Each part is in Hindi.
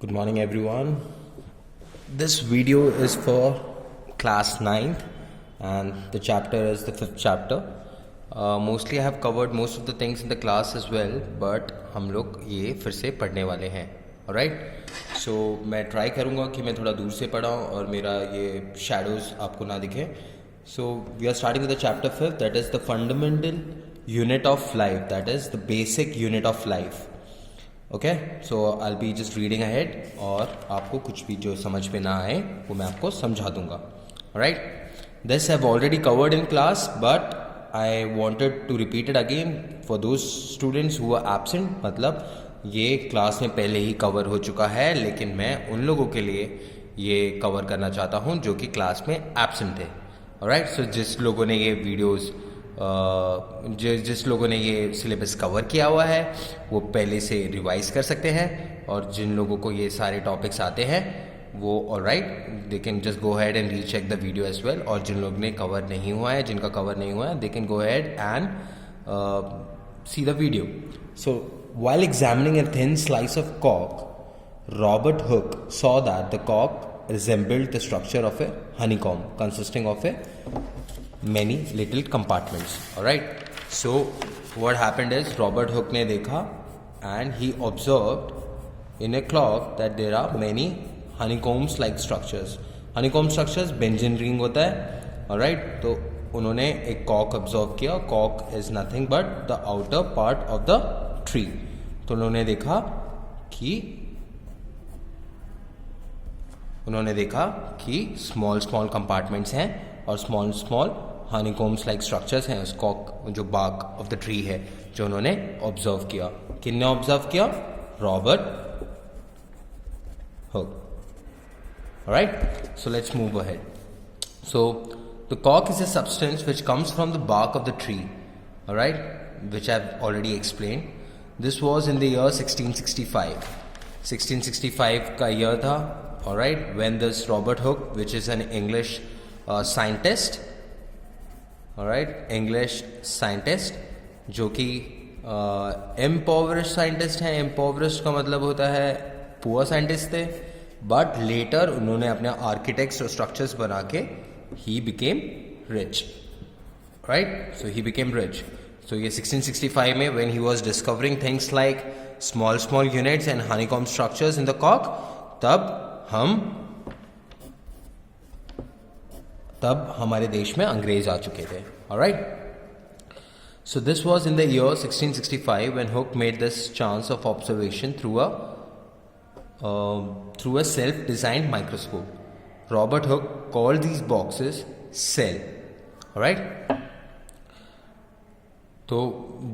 Good morning everyone. This video is for class 9th and the chapter is the 5th chapter. Mostly I have covered most of the things in the class as well, but हम लोग ये फिर से पढ़ने वाले हैं. Alright? So मैं try करूँगा कि मैं थोड़ा दूर से पढ़ाऊँ और मेरा ये shadows आपको ना दिखे. So we are starting with the chapter 5th, that is the fundamental unit of life, that is the basic unit of life. Okay so I be just reading ahead और आपको कुछ भी जो समझ में ना आए वो मैं आपको समझा दूंगा. Right, this have already covered in class but I wanted to repeat it again for those students who are absent. मतलब ये क्लास में पहले ही कवर हो चुका है, लेकिन मैं उन लोगों के लिए ये कवर करना चाहता हूँ जो कि क्लास में एब्सेंट थे. राइट, सो जिस लोगों ने ये वीडियोज़ जिस लोगों ने ये सिलेबस कवर किया हुआ है वो पहले से रिवाइज कर सकते हैं, और जिन लोगों को ये सारे टॉपिक्स आते हैं वो alright they can just go ahead and recheck the video as well. और जिन लोग ने कवर नहीं हुआ है, जिनका कवर नहीं हुआ है, they can go ahead and see the video. So while examining a thin slice of कॉक, Robert Hooke saw that the cork resembled the structure of a honeycomb consisting of a many little compartments. Alright, so what happened is Robert Hooke ने देखा and he observed in a clock that there are many honeycombs like structures. honeycomb structures benjamin ring होता है. Alright, तो उन्होंने एक cork observe किया. cork is nothing but the outer part of the tree. तो उन्होंने देखा कि स्मॉल कंपार्टमेंट्स हैं और स्मॉल हनीकॉम्स लाइक स्ट्रक्चर्स हैं उस कॉक जो बाग ऑफ द ट्री है, जो उन्होंने ऑब्जर्व किया. किसने ऑब्जर्व किया? Robert Hooke. Alright, so let's move ahead. So the कॉक is a substance which comes from the bark of the tree. Alright, which I have already explained. This was in the year 1665. 1665 का ईयर था. Alright, when this Robert Hooke, which is an English scientist, alright, English scientist, जो कि impoverished scientist है. impoverished का मतलब होता है poor scientist थे, but later उन्होंने अपने architects और structures बना के he became rich. Right, so he became rich. So ये 1665 में when he was discovering things like small units and honeycomb structures in the cork, तब हमारे देश में अंग्रेज आ चुके थे. Alright, so this was in the year 1665 when Hooke made this chance of observation through a self designed microscope. Robert Hooke called these boxes cell. Alright, तो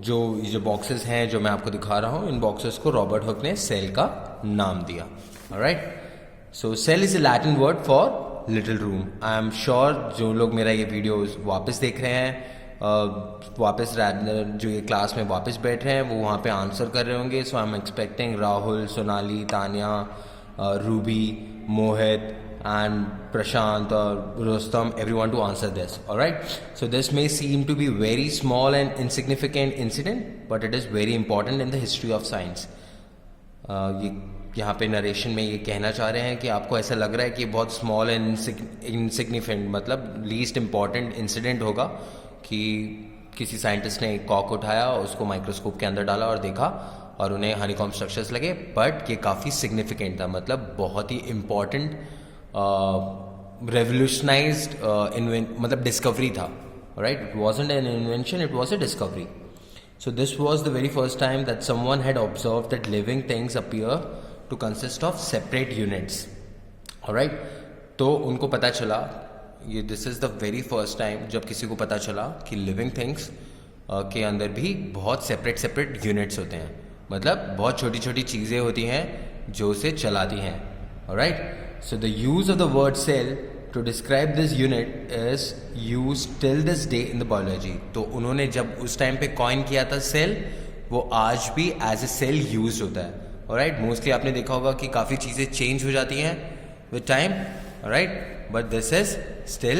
जो बॉक्सेस हैं जो मैं आपको दिखा रहा हूँ, इन बॉक्सेस को रॉबर्ट हुक ने सेल का नाम दिया. Alright, so cell is a Latin word for little room. I am sure जो लोग मेरा ये वीडियो वापस देख रहे हैं, वापस जो ये क्लास में वापस बैठ रहे हैं, वो वहाँ पे आंसर कर रहे होंगे. So I am expecting Rahul, Sonali, Tania, Ruby, Mohit and Prashant or Rustam, everyone to answer this. Alright, so this may seem to be very small and insignificant incident, but it is very important in the history of science. ये यहाँ पे नरेशन में ये कहना चाह रहे हैं कि आपको ऐसा लग रहा है कि बहुत स्मॉल एंड इनसिग्निफिकेंट, मतलब लीस्ट इम्पॉर्टेंट इंसिडेंट होगा कि किसी साइंटिस्ट ने एक कॉक उठाया, उसको माइक्रोस्कोप के अंदर डाला और देखा और उन्हें हनीकॉम्ब स्ट्रक्चर्स लगे. बट ये काफ़ी सिग्निफिकेंट था, मतलब बहुत ही इम्पॉर्टेंट रेवोल्यूशनाइज्ड मतलब डिस्कवरी था. Right, it wasn't an invention, it was a discovery. So this was the very first time that someone had observed that living things appear to consist of separate units. Alright, तो उनको पता चला, ये this is the very first time जब किसी को पता चला कि living things के अंदर भी बहुत separate units होते हैं. मतलब बहुत छोटी छोटी चीज़ें होती हैं जो उसे चलाती हैं. Alright, so the use of the word cell to describe this unit is used till this day in the biology. तो उन्होंने जब उस टाइम पे कॉइन किया था सेल, वो आज भी एज ए सेल यूज होता है. ऑलराइट, मोस्टली आपने देखा होगा कि काफ़ी चीज़ें चेंज हो जाती हैं with time. Alright, but this is still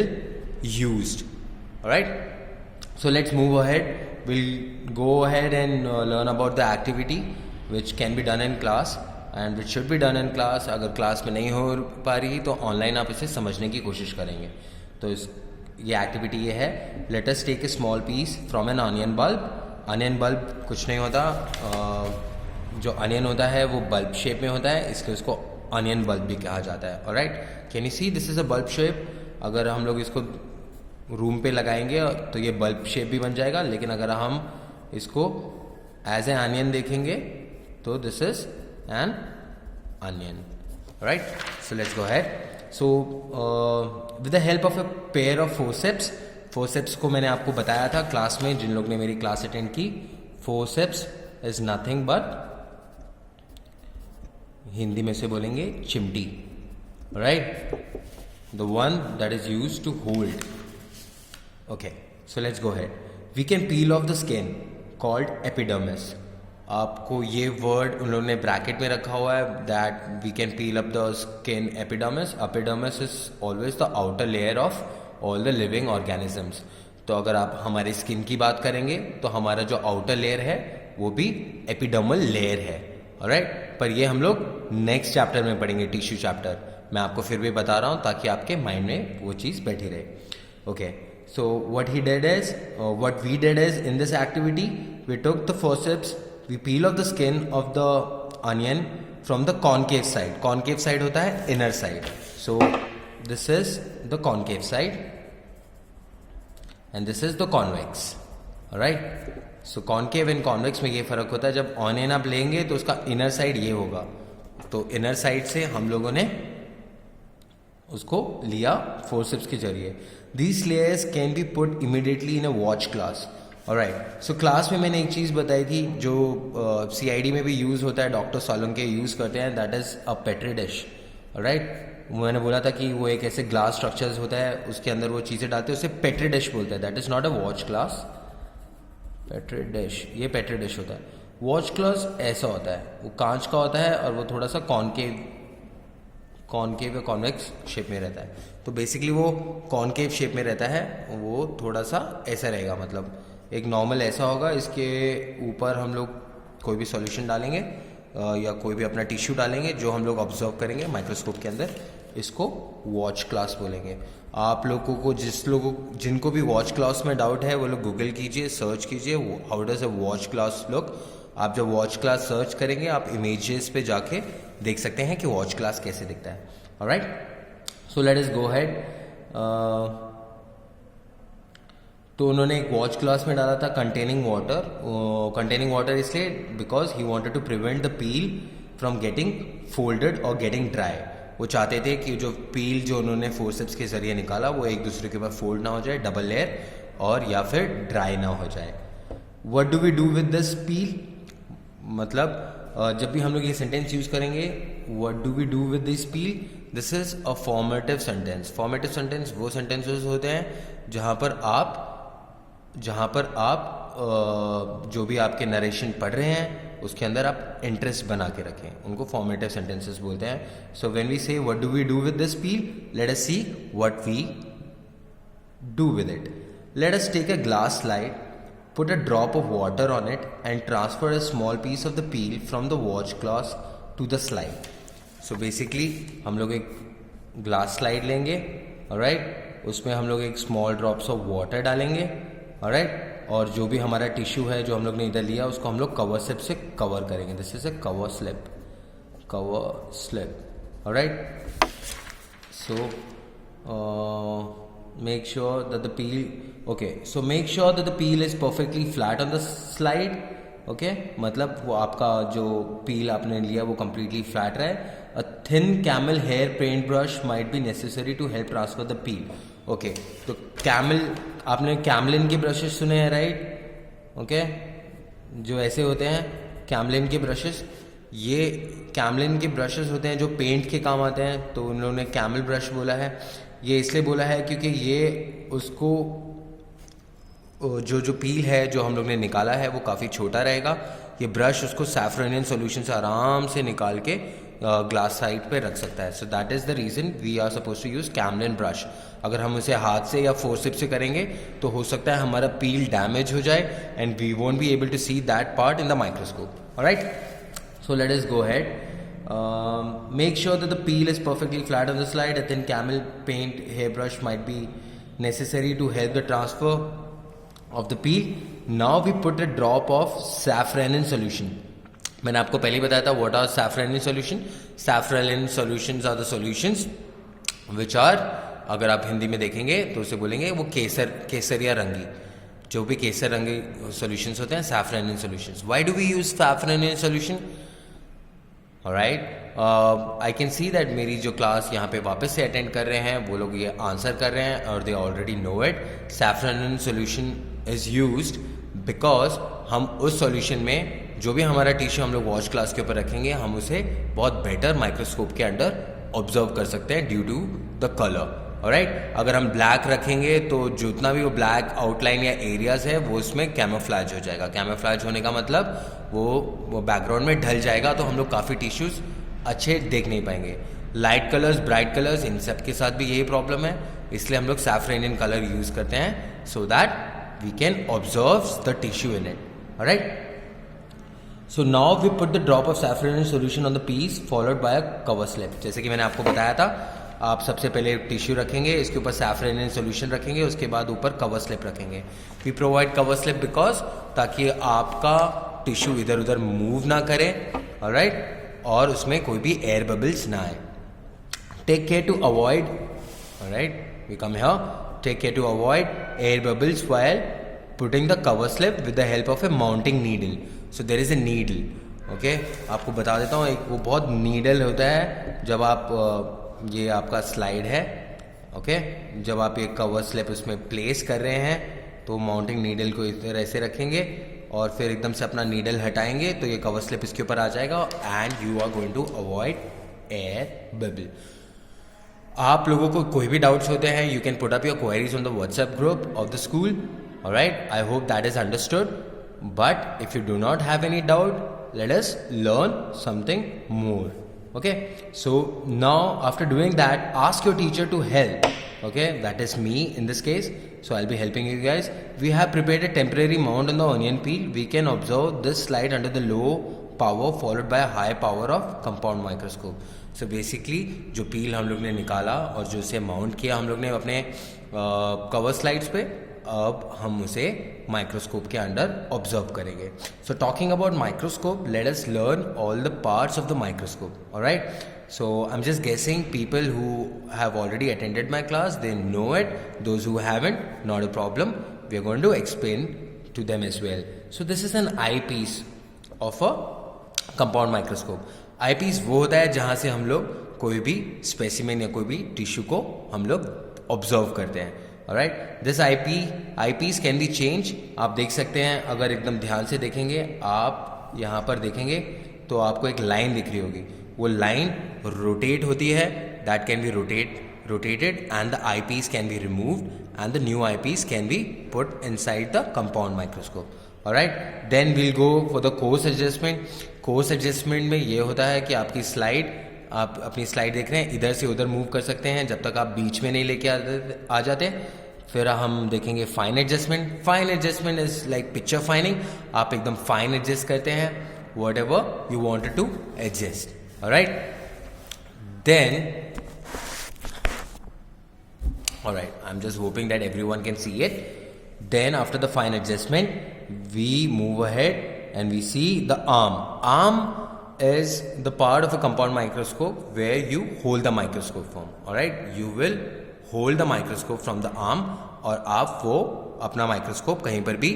used. Alright, so let's move ahead. Will go ahead and learn about the activity which can be done in class. And which should be done in class. अगर क्लास में नहीं हो पा रही तो ऑनलाइन आप इसे समझने की कोशिश करेंगे. तो ये एक्टिविटी ये है. Let us take a small piece from an onion bulb. Onion bulb कुछ नहीं होता, जो अनियन होता है वो बल्ब शेप में होता है, इसलिए उसको अनियन बल्ब भी कहा जाता है. Alright, can you see this is a bulb shape. अगर हम लोग इसको रूम पे लगाएंगे तो ये बल्ब शेप भी बन जाएगा, लेकिन अगर हम इसको एज ए अनियन देखेंगे तो this is N onion. Right, so let's go ahead. So with the help of a pair of forceps. Forceps को मैंने आपको बताया था क्लास में, जिन लोग ने मेरी क्लास अटेंड की. Forceps is nothing but, Hindi में से बोलेंगे चिमटी. Right, the one that is used to hold. Okay, so let's go ahead. We can peel off the skin called epidermis. आपको ये वर्ड उन लोगों ने ब्रैकेट में रखा हुआ है, that we can peel up the skin epidermis. Epidermis is always the outer layer of all the living organisms. तो अगर आप हमारे स्किन की बात करेंगे तो हमारा जो आउटर लेयर है वो भी एपिडर्मल लेयर है. ऑलराइट, पर ये हम लोग नेक्स्ट चैप्टर में पढ़ेंगे, टिश्यू चैप्टर. मैं आपको फिर भी बता रहा हूँ ताकि आपके माइंड में वो चीज़ बैठी रहे. Okay, so what we did is in this activity we took the forceps, we peel off the skin of the onion from the concave side. Concave side होता है inner side. So this is the concave side and this is the convex. Alright, so concave and convex में ये फर्क होता है. जब onion आप लेंगे तो उसका inner side ये होगा, तो inner side से हम लोगों ने उसको लिया फोर्सेप्स के जरिए. These layers can be put immediately in a watch glass. Alright, so class में मैंने एक चीज़ बताई थी जो CID में भी यूज़ होता है, डॉक्टर सोलंके यूज़ करते हैं, that is a petri dish. Right, मैंने बोला था कि वो एक ऐसे ग्लास स्ट्रक्चर्स होता है, उसके अंदर वो चीज़ें डालते हैं, उसे पेट्री डिश बोलते हैं. That is not a watch glass. Petri dish, ये पेट्री डिश होता है. वॉच ग्लास ऐसा होता है, वो कांच का होता है और वो थोड़ा सा कॉनकेव या कॉन्वेक्स शेप में रहता है. तो बेसिकली वो कॉनकेव शेप में रहता है, वो थोड़ा सा ऐसा रहेगा, मतलब एक नॉर्मल ऐसा होगा. इसके ऊपर हम लोग कोई भी सॉल्यूशन डालेंगे या कोई भी अपना टिश्यू डालेंगे जो हम लोग ऑब्जर्व करेंगे माइक्रोस्कोप के अंदर. इसको वॉच ग्लास बोलेंगे. आप लोगों को जिनको भी वॉच ग्लास में डाउट है वो लोग गूगल कीजिए, सर्च कीजिए how does a watch glass look. आप जब वॉच ग्लास सर्च करेंगे आप इमेजेस पे जाके देख सकते हैं कि वॉच ग्लास कैसे दिखता है. Alright, so let us go ahead. तो उन्होंने एक वॉच ग्लास में डाला था कंटेनिंग वाटर इसलिए because he wanted to prevent the peel from getting folded और गेटिंग ड्राई. वो चाहते थे कि जो पील जो उन्होंने फोर्सेप्स के जरिए निकाला वो एक दूसरे के ऊपर फोल्ड ना हो जाए, डबल लेयर, और या फिर ड्राई ना हो जाए. What do we do with this peel, मतलब जब भी हम लोग ये सेंटेंस यूज करेंगे, what do we do with this peel, this is a formative sentence. Formative sentence वो सेंटेंसेस होते हैं जहाँ पर आप जो भी आपके नरेशन पढ़ रहे हैं उसके अंदर आप इंटरेस्ट बना के रखें, उनको फॉर्मेटिव सेंटेंसेस बोलते हैं. So when we say what do we do with this peel, let us see what we do with it. Let us take a glass slide, put a drop of water on it and transfer a small piece of the peel from the watch glass to the slide. So basically हम लोग एक ग्लास स्लाइड लेंगे, alright, उसमें हम लोग एक small drops of water डालेंगे, alright, और जो भी हमारा टिश्यू है जो हम लोग ने इधर लिया उसको हम लोग कवर स्लिप से कवर करेंगे. This is a cover slip. alright, so make sure that the peel, okay, so make sure that the peel is perfectly flat on the slide. okay, मतलब वो आपका जो peel आपने लिया वो completely flat रहे. A thin camel hair paint brush might be necessary to help transfer the peel. okay, तो आपने कैमलिन के ब्रशेस सुने हैं, राइट? ओके, जो ऐसे होते हैं कैमलिन के ब्रशेस, ये कैमलिन के ब्रशेस होते हैं जो पेंट के काम आते हैं, तो उन लोगों ने कैमल ब्रश बोला है. ये इसलिए बोला है क्योंकि ये उसको जो पील है जो हम लोग ने निकाला है वो काफ़ी छोटा रहेगा. ये ब्रश उसको सैफ्रोनियन सॉल्यूशन से आराम से निकाल के ग्लास साइड पे रख सकता है. So that is the reason we are suppose to use Camlin brush. अगर हम उसे हाथ से या फोर्सेप से करेंगे तो हो सकता है हमारा पील डैमेज हो जाए and we won't be able to see that part in the microscope. Alright, so let us go ahead. Make sure that the peel is perfectly flat on the slide. A thin camel paint hairbrush might be necessary to help the transfer of the peel. Now we put a drop of safranin solution. मैंने आपको पहले ही बताया था what are safranin solution. Safranin solutions are the solutions which are, अगर आप हिंदी में देखेंगे तो उसे बोलेंगे वो केसरिया रंगी, जो भी केसर रंगी सॉल्यूशंस होते हैं safranin solutions. Why do we use safranin solution? Alright, I can see that मेरी जो क्लास यहाँ पे वापस से अटेंड कर रहे हैं वो लोग ये आंसर कर रहे हैं और they already know it. Safranin solution is used because हम उस सॉल्यूशन में जो भी हमारा टिश्यू हम लोग वॉच क्लास के ऊपर रखेंगे हम उसे बहुत बेटर माइक्रोस्कोप के अंडर ऑब्जर्व कर सकते हैं due to the colour. Alright, अगर हम ब्लैक रखेंगे तो जितना भी वो ब्लैक आउटलाइन या एरियाज है वो उसमें कैमोफ्लैज हो जाएगा. कैमोफ्लैज होने का मतलब वो बैकग्राउंड में ढल जाएगा तो हम लोग काफ़ी टिश्यूज अच्छे देख नहीं पाएंगे. लाइट कलर्स, ब्राइट कलर्स, इन सब के साथ भी यही प्रॉब्लम है, इसलिए हम लोग सैफरानिन कलर यूज करते हैं so that we can observe the tissue in it. Alright, so now we put the drop of safranin solution on the piece followed by a cover slip. जैसे कि मैंने आपको बताया था, आप सबसे पहले टिश्यू रखेंगे, इसके ऊपर सैफरानिन सॉल्यूशन रखेंगे, उसके बाद ऊपर कवर स्लिप रखेंगे. We provide cover slip because ताकि आपका टिश्यू इधर उधर मूव ना करे. ऑलराइट, और उसमें कोई भी एयर बबल्स ना आए. Take care to avoid, alright, we come here, take care to avoid air bubbles while putting the cover slip with the help of a mounting needle. So there is a needle. Okay, आपको बता देता हूँ, एक वो बहुत नीडल होता है जब आप ये आपका स्लाइड है. ओके, जब आप ये कवर स्लिप उसमें प्लेस कर रहे हैं तो माउंटिंग नीडल को इस तरह से रखेंगे और फिर एकदम से अपना नीडल हटाएंगे तो ये कवर स्लिप इसके ऊपर आ जाएगा and you are going to avoid air bubble. आप लोगों को कोई भी डाउट्स होते हैं you can put up your queries on the WhatsApp group of the school. Alright, I hope that is understood. But if you do not have any doubt, let us learn something more. Okay, so now after doing that, ask your teacher to help. Okay, that is me in this case, so I'll be helping you guys. We have prepared a temporary mount on the onion peel. We can observe this slide under the low power followed by a high power of compound microscope. So basically जो peel हम लोग ने निकाला और जो उसे माउंट किया हम लोग ने अपने कवर स्लाइड्स पे, अब हम उसे माइक्रोस्कोप के अंडर ऑब्जर्व करेंगे. So talking about microscope, let us learn all the parts of the microscope. Alright, so I am just guessing people who have already attended my class, they know it. Those who haven't, not a problem, we are going to explain to them as well. So this is an eyepiece of a compound microscope. Eyepiece वो होता है जहाँ से हम लोग कोई भी स्पेसिमेन या कोई भी टिश्यू को हम लोग ऑब्जर्व करते हैं. Alright, this eyepiece can be changed. आप देख सकते हैं, अगर एकदम ध्यान से देखेंगे, आप यहाँ पर देखेंगे तो आपको एक लाइन दिख रही होगी. वो लाइन रोटेट होती है. That can be rotated and the eyepiece can be removed and the new eyepiece can be put inside the compound microscope. Alright, then we'll go for the course adjustment. Course adjustment में ये होता है कि आपकी स्लाइड, आप अपनी स्लाइड देख रहे हैं, इधर से उधर मूव कर सकते हैं जब तक आप बीच में नहीं लेके आ जाते. फिर हम देखेंगे fine adjustment. Fine adjustment is like picture fining. आप एकदम फाइन एडजस्ट करते हैं whatever you wanted to adjust. Alright, then alright, I am just hoping that everyone can see it. Then after the fine adjustment we move ahead and we see the arm is the part of a compound microscope where you hold the microscope from. Alright, you will hold the microscope from the arm और आप वो अपना माइक्रोस्कोप कहीं पर भी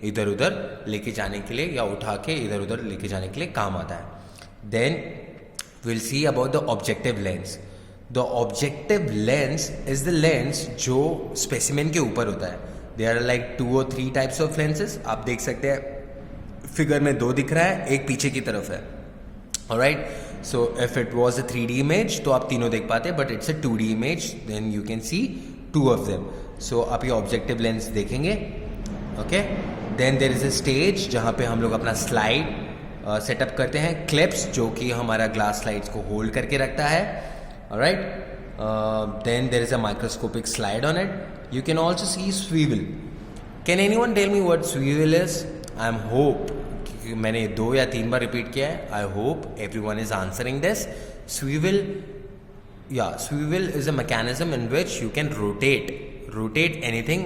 इधर उधर लेके जाने के लिए या उठा के इधर उधर लेके जाने के लिए काम आता है. Then we'll see about the objective lens. The objective lens is the lens जो specimen के ऊपर होता है. There are like 2 or 3 types of lenses. आप देख सकते हैं फिगर में 2 दिख रहा है, एक पीछे की तरफ है. Alright, so if it was a 3D image तो आप तीनों देख पाते, but it's a 2D image, then you can see 2 of them. So आप ये ऑब्जेक्टिव लेंस देखेंगे. Okay, then there is a stage जहाँ पे हम लोग अपना स्लाइड सेटअप करते हैं. क्लिप्स जो कि हमारा ग्लास स्लाइड्स को होल्ड करके रखता है. Alright, then there is a microscopic slide on it. You can also see swivel. Can anyone tell me what swivel is? I hope मैंने 2 या 3 बार रिपीट किया है. I hope everyone is answering this. Swivel is a mechanism in which you can rotate anything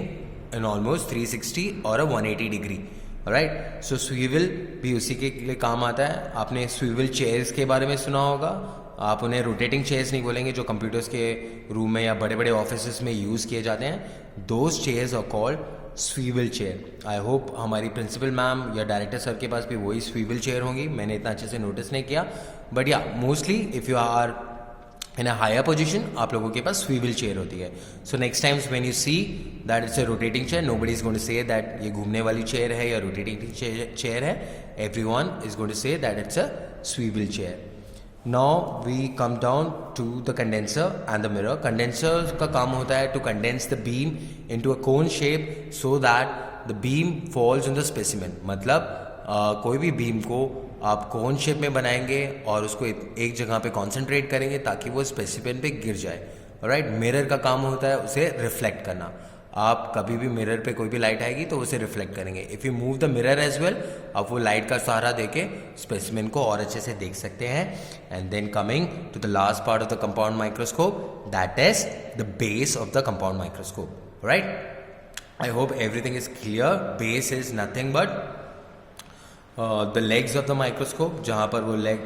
in almost 360 or a 180 degree. Alright, so swivel भी उसी के लिए काम आता है. आपने swivel chairs के बारे में सुना होगा. आप उन्हें रोटेटिंग चेयर्स नहीं बोलेंगे जो कंप्यूटर्स के रूम में या बड़े बड़े ऑफिस में यूज़ किए जाते हैं. Those chairs are called swivel chair. I hope हमारी प्रिंसिपल मैम या डायरेक्टर सर के पास भी वही स्वीवल चेयर होंगी. मैंने इतना अच्छे से नोटिस नहीं किया, बट या mostly if you are in a higher position आप लोगों के पास स्वीवल चेयर होती है. So next times when you see that it's a rotating chair, nobody is going to say that ये घूमने वाली चेयर है या रोटेटिंग चेयर है. Everyone is going to say that it's a swivel chair. Now we come down to the condenser and the mirror. Condenser का काम होता है to condense the beam into a cone shape so that the beam falls on the specimen. मतलब कोई भी बीम को आप कोन शेप में बनाएंगे और उसको एक जगह पे कॉन्सेंट्रेट करेंगे ताकि वो स्पेसिमेन पे गिर जाए. राइट, मिरर का काम होता है उसे रिफ्लेक्ट करना. आप कभी भी मिरर पे कोई भी लाइट आएगी तो उसे रिफ्लेक्ट करेंगे. If you move the mirror as well, आप वो लाइट का सहारा देके स्पेसिमेन को और अच्छे से देख सकते हैं. And then coming to the last part of the compound microscope, that is the base of the compound microscope. Right, I hope everything is clear. Base is nothing but the legs of the microscope, जहाँ पर वो लेग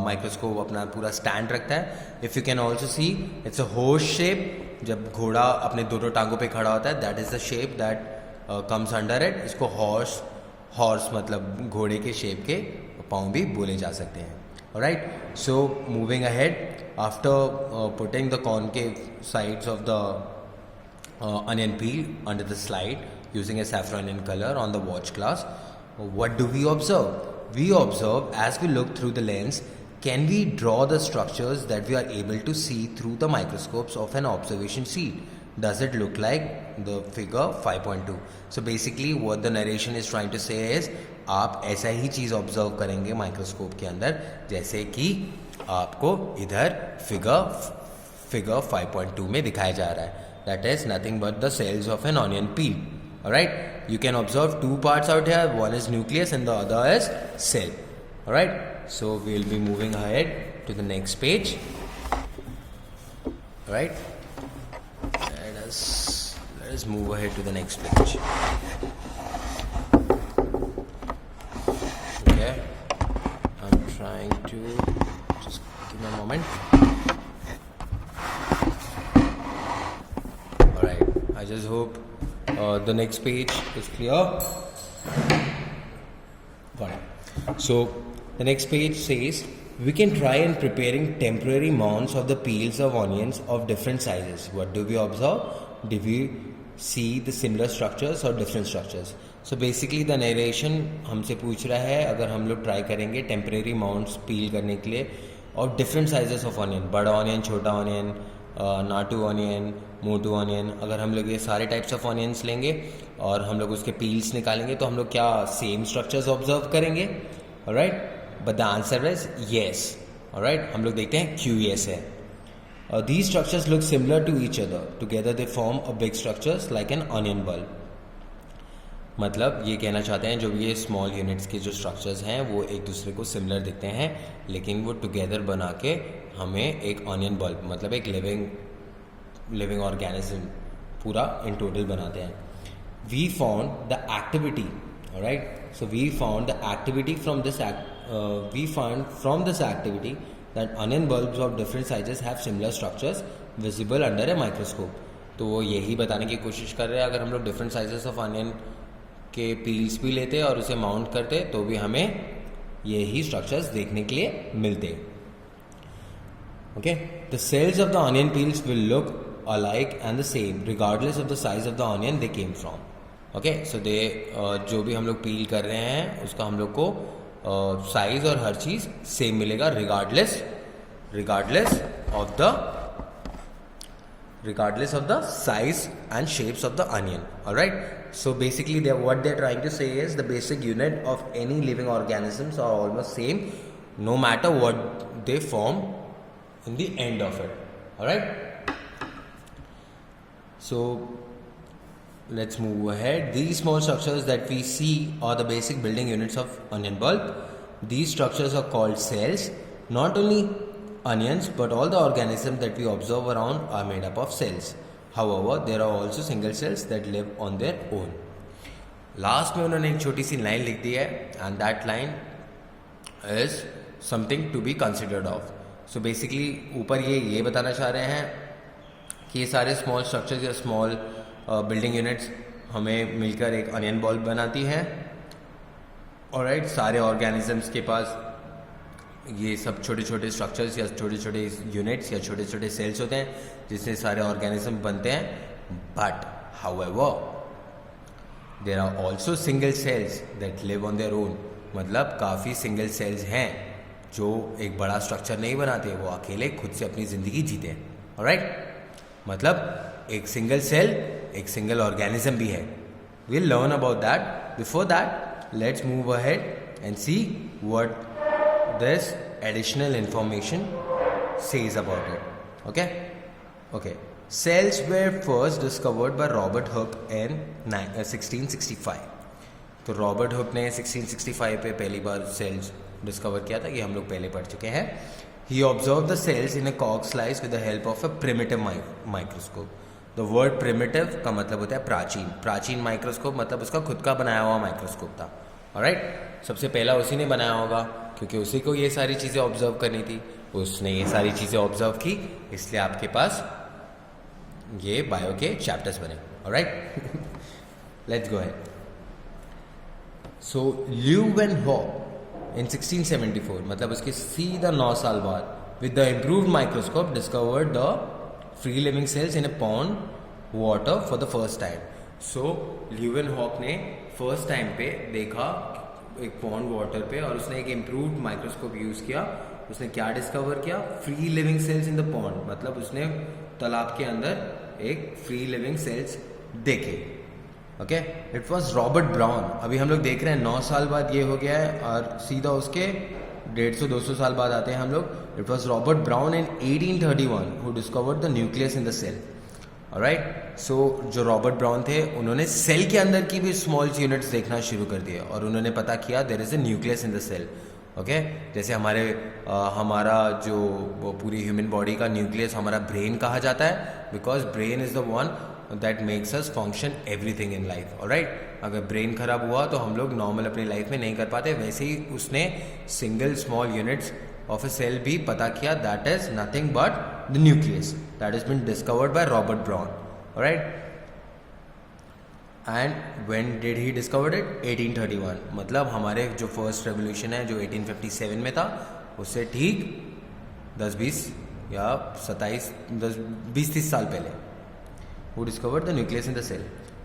माइक्रोस्कोप अपना पूरा स्टैंड रखता है. If you can also see it's a horse shape. जब घोड़ा अपने दोनों टांगों पे खड़ा होता है, that is the shape that comes under it. इसको हॉर्स मतलब घोड़े के शेप के पाँव भी बोले जा सकते हैं. Right, so moving ahead, after putting the concave sides of the onion peel under the slide using a saffron in color on the watch glass, what do we observe? We observe, as we look through the lens, can we draw the structures that we are able to see through the microscopes of an observation sheet? Does it look like the figure 5.2? So basically what the narration is trying to say is, आप ऐसा ही चीज़ ऑब्जर्व करेंगे माइक्रोस्कोप के अंदर जैसे कि आपको इधर फिगर 5.2 में दिखाया जा रहा है. That is nothing but the cells of an onion peel. Alright, you can observe 2 parts out here. One is nucleus and the other is cell. Alright, so we will be moving ahead to the next page. Alright, let us move ahead to the next page. Okay, I'm trying to just give me a moment. I just hope the next page is clear. Got it. So the next page says we can try in preparing temporary mounds of the peels of onions of different sizes. What do we observe? Do we see the similar structures or different structures? So basically the narration हमसे पूछ रहा है अगर हम लोग ट्राई करेंगे टेम्परेरी माउंट्स पील करने के लिए और डिफरेंट साइजेस ऑफ ऑनियन, बड़ा ऑनियन, छोटा ऑनियन, नाटू ऑनियन, मोटू ऑनियन, अगर हम लोग ये सारे टाइप्स ऑफ ऑनियंस लेंगे और हम लोग उसके पील्स निकालेंगे तो हम लोग क्या सेम स्ट्रक्चर्स ऑब्जर्व करेंगे. Alright, but the answer is yes. Alright, हम लोग देखते हैं क्यों येस है. These structures look similar to each other, together they form a big structures like an onion bulb. मतलब ये कहना चाहते हैं जो ये स्मॉल यूनिट्स के जो स्ट्रक्चर्स हैं वो एक दूसरे को सिमिलर दिखते हैं लेकिन वो टुगेदर बना के हमें एक ऑनियन बल्ब मतलब एक लिविंग ऑर्गेनिज्म पूरा इन टोटल बनाते हैं. We found the activity, right, so we found the activity from this activity that onion bulbs of different sizes have similar structures visible under a microscope. तो वो यही बताने की कोशिश कर रहे हैं अगर हम लोग डिफरेंट साइजेस ऑफ ऑनियन के पील्स भी लेते और उसे माउंट करते तो भी हमें यही स्ट्रक्चर्स देखने के लिए मिलते. Okay, the cells of the onion peels will look alike and the same regardless of the size of the onion they came from. Okay, so they जो भी हम लोग पील कर रहे हैं उसका हम लोग को साइज और हर चीज़ सेम मिलेगा regardless of the size and shapes of the onion. Alright, so basically what they're trying to say is the basic unit of any living organisms are almost same no matter what they form in the end of it. Alright, so let's move ahead. These small structures that we see are the basic building units of onion bulb. These structures are called cells. Not only onions but all the organisms that we observe around are made up of cells. However, there are also single cells that live on their own. Last में उन्होंने एक छोटी सी लाइन लिख दी है and that line is something to be considered of. So basically ऊपर ये बताना चाह रहे हैं कि ये सारे स्मॉल स्ट्रक्चर्स या स्मॉल बिल्डिंग यूनिट्स हमें मिलकर एक अनियन बॉल बनाती हैं. ऑलराइट, सारे ऑर्गेनिजम्स के पास ये सब छोटे छोटे स्ट्रक्चर्स या छोटे छोटे यूनिट्स या छोटे छोटे सेल्स होते हैं जिससे सारे ऑर्गेनिज्म बनते हैं. But however there are also single cells that live on their own. मतलब काफ़ी सिंगल सेल्स हैं जो एक बड़ा स्ट्रक्चर नहीं बनाते, वो अकेले खुद से अपनी ज़िंदगी जीते हैं. ऑलराइट, मतलब एक सिंगल सेल एक सिंगल ऑर्गेनिज्म भी है. Will learn about that. Before that let's move ahead and see what this additional information says about it. Okay. Cells were first discovered by Robert Hooke in 1665. तो रॉबर्ट हुक ने 1665 पे पहली बार सेल्स डिस्कवर किया था. ये हम लोग पहले पढ़ चुके हैं. He observed the cells in a cork slice with the help of a primitive microscope. The word primitive का मतलब होता है प्राचीन. प्राचीन माइक्रोस्कोप मतलब उसका खुद का बनाया हुआ माइक्रोस्कोप था. ऑलराइट, सबसे पहला उसी ने बनाया होगा क्योंकि उसी को ये सारी चीज़ें ऑब्जर्व करनी थी. उसने ये सारी चीज़ें ऑब्जर्व की, इसलिए आपके पास ये बायो के चैप्टर्स बने. Alright, let's go ahead. So Leeuwenhoek in 1674, मतलब उसके सीधा 9 साल बाद, with the improved microscope discovered the free living cells in a pond water for the first time. So Leeuwenhoek ने फर्स्ट टाइम पे देखा एक पॉन्ड वाटर पे और उसने एक इम्प्रूव्ड माइक्रोस्कोप यूज़ किया. उसने क्या डिस्कवर किया? Free living cells in the pond. मतलब उसने तालाब के अंदर एक फ्री लिविंग सेल्स देखे. Okay, it was Robert brown. अभी हम लोग देख रहे हैं 9 साल बाद ये हो गया है और सीधा उसके 150-200 साल बाद आते हैं हम लोग. It was Robert Brown in 1831 who discovered the nucleus in the cell. Alright, so जो रॉबर्ट ब्राउन थे उन्होंने सेल के अंदर की भी स्मॉल यूनिट्स देखना शुरू कर दिया और उन्होंने पता किया there is a nucleus in the cell. Okay, जैसे हमारा जो वो पूरी ह्यूमन बॉडी का न्यूक्लियस हमारा ब्रेन कहा जाता है, because brain is the one that makes us function everything in life. Alright, अगर ब्रेन खराब हुआ तो हम लोग नॉर्मल अपनी लाइफ में नहीं कर पाते. वैसे ही उसने single small units of a cell भी पता किया. that is nothing but the nucleus that has been discovered by Robert Brown. Alright, and when did he discovered it? 1831. मतलब हमारे जो फर्स्ट रेवोल्यूशन है जो 1857 में था उससे ठीक 10-20 या 27 10 20-30 साल पहले. who discovered the nucleus in the cell.